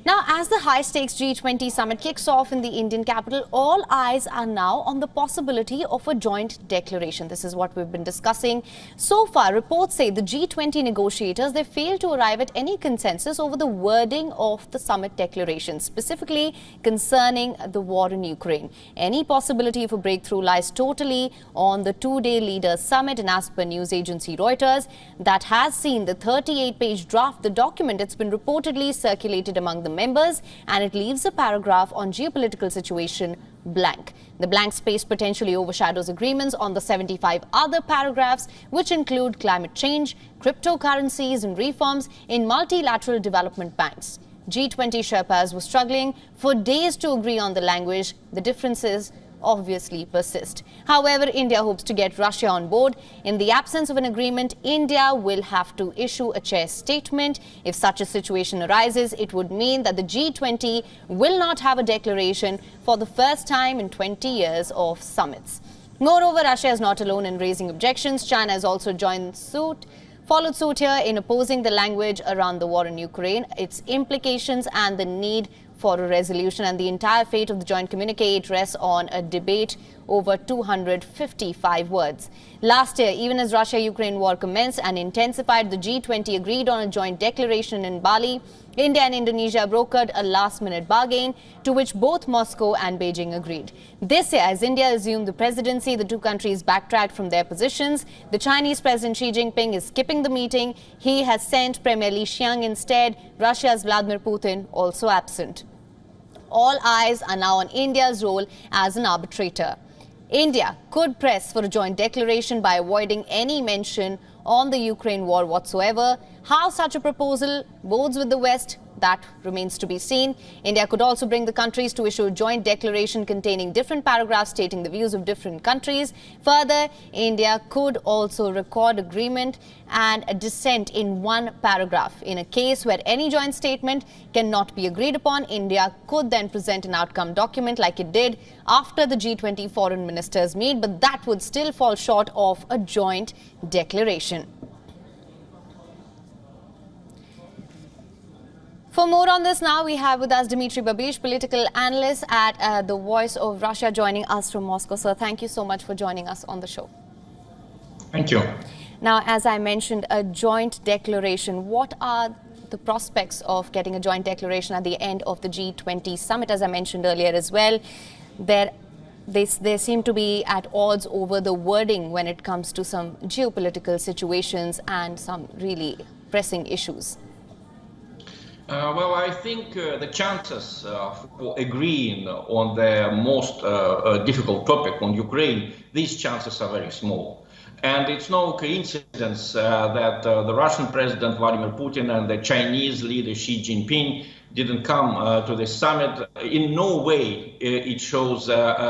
Now, as the high-stakes G20 summit kicks off in the Indian capital, all eyes are now on the possibility of a joint declaration. This is what we've been discussing. So far, reports say the G20 negotiators, they failed to arrive at any consensus over the wording of the summit declaration, specifically concerning the war in Ukraine. Any possibility of a breakthrough lies totally on the two-day leaders summit, and as per news agency Reuters, that has seen the 38-page draft, the document, it's been reportedly circulated among the members, and it leaves a paragraph on geopolitical situation blank. The blank space potentially overshadows agreements on the 75 other paragraphs, which include climate change, cryptocurrencies and reforms in multilateral development banks. G20 Sherpas were struggling for days to agree on the language. The differences obviously persist. However, India hopes to get Russia on board. In the absence of an agreement, India will have to issue a chair statement. If such a situation arises, it would mean that the G20 will not have a declaration for the first time in 20 years of summits. Moreover, Russia is not alone in raising objections. China has also followed suit here in opposing the language around the war in Ukraine, its implications and the need for a resolution, and the entire fate of the joint communique rests on a debate over 255 words. Last year, even as Russia-Ukraine war commenced and intensified, the G20 agreed on a joint declaration in Bali. India and Indonesia brokered a last-minute bargain to which both Moscow and Beijing agreed. This year, as India assumed the presidency, the two countries backtracked from their positions. The Chinese President Xi Jinping is skipping the meeting. He has sent Premier Li Qiang instead. Russia's Vladimir Putin also absent. All eyes are now on India's role as an arbitrator. India could press for a joint declaration by avoiding any mention on the Ukraine war whatsoever. How such a proposal bodes with the West, that remains to be seen. India could also bring the countries to issue a joint declaration containing different paragraphs stating the views of different countries. Further, India could also record agreement and a dissent in one paragraph. In a case where any joint statement cannot be agreed upon, India could then present an outcome document like it did after the G20 foreign ministers meet, but that would still fall short of a joint declaration. For more on this now, we have with us Dmitry Babish, political analyst at the Voice of Russia, joining us from Moscow. Sir, thank you so much for joining us on the show. Thank you. Now, as I mentioned, a joint declaration. What are the prospects of getting a joint declaration at the end of the G20 summit? As I mentioned earlier as well, they seem to be at odds over the wording when it comes to some geopolitical situations and some really pressing issues. Well, I think the chances for agreeing on the most difficult topic on Ukraine, these chances are very small. And it's no coincidence that the Russian President Vladimir Putin and the Chinese leader Xi Jinping didn't come to this summit. In no way it shows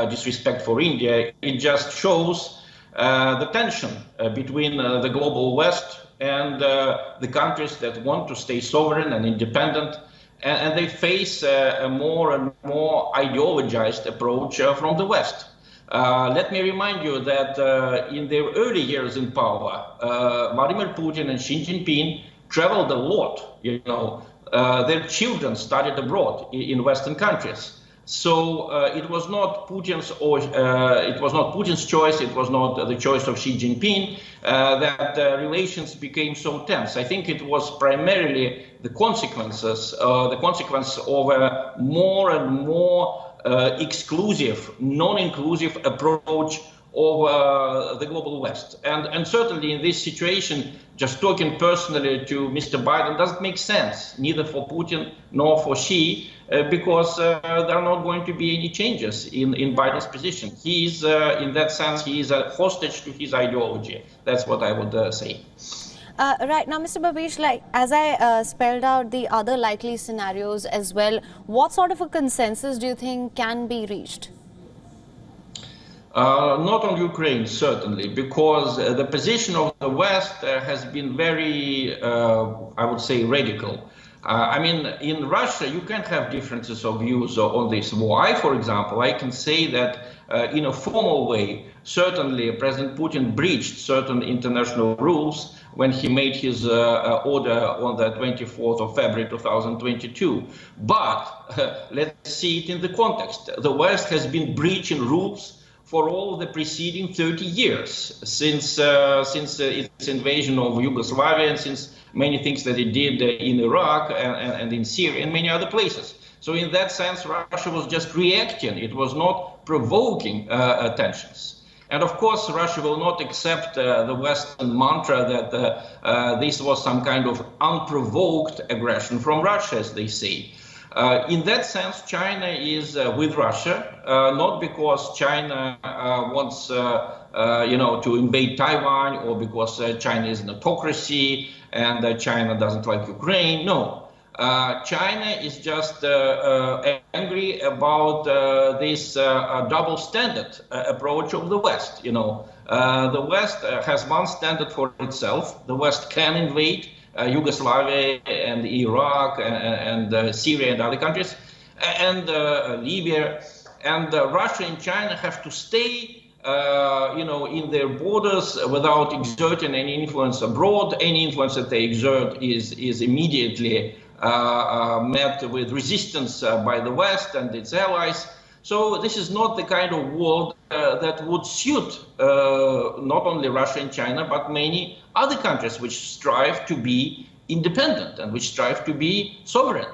disrespect for India. It just shows the tension between the global West and the countries that want to stay sovereign and independent, and they face a more and more ideologized approach from the West. Let me remind you that in their early years in power, Vladimir Putin and Xi Jinping traveled a lot. You know, their children studied abroad in Western countries. So it was not Putin's choice. It was not the choice of Xi Jinping that relations became so tense. I think it was primarily the consequence of a more and more exclusive, non-inclusive approach of the global West. And certainly in this situation, just talking personally to Mr. Biden doesn't make sense, neither for Putin nor for Xi, because there are not going to be any changes in Biden's position. He's, in that sense, he is a hostage to his ideology. That's what I would say. Right. Now, Mr. Babish, like as I spelled out the other likely scenarios as well, what sort of a consensus do you think can be reached? Not on Ukraine, certainly, because the position of the West has been very, I would say, radical. I mean, in Russia, you can have differences of views on this war. For example, I can say that in a formal way, certainly President Putin breached certain international rules when he made his order on the 24th of February 2022. But let's see it in the context. The West has been breaching rules for all the preceding 30 years since its invasion of Yugoslavia and since many things that it did in Iraq and in Syria and many other places. So in that sense, Russia was just reacting. It was not provoking tensions. And of course, Russia will not accept the Western mantra that this was some kind of unprovoked aggression from Russia, as they say. In that sense, China is with Russia, not because China wants to invade Taiwan or because China is an autocracy and China doesn't like Ukraine. No. China is just angry about this double standard approach of the West. The West has one standard for itself. The West can invade Yugoslavia and Iraq and Syria and other countries and Libya, and Russia and China have to stay in their borders without exerting any influence abroad. Any influence that they exert is immediately met with resistance by the West and its allies. So this is not the kind of world that would suit not only Russia and China, but many other countries which strive to be independent and which strive to be sovereign.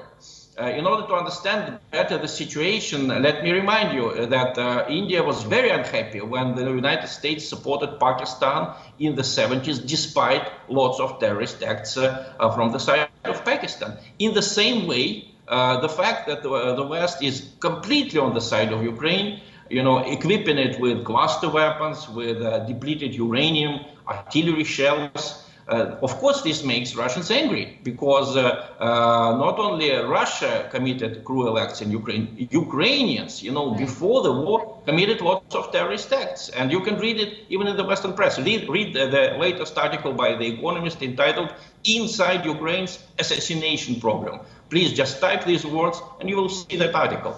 In order to understand better the situation, let me remind you that India was very unhappy when the United States supported Pakistan in the 70s, despite lots of terrorist acts from the side of Pakistan. In the same way, the fact that the West is completely on the side of Ukraine, equipping it with cluster weapons, with depleted uranium, artillery shells, of course, this makes Russians angry because not only Russia committed cruel acts in Ukraine, Ukrainians, before the war committed lots of terrorist acts. And you can read it even in the Western press. Read the latest article by The Economist entitled "Inside Ukraine's Assassination Program." Please just type these words and you will see that article.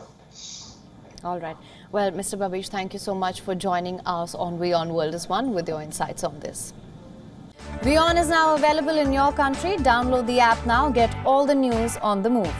All right. Well, Mr. Babish, thank you so much for joining us on WION World is One with your insights on this. WION is now available in your country. Download the app now. Get all the news on the move.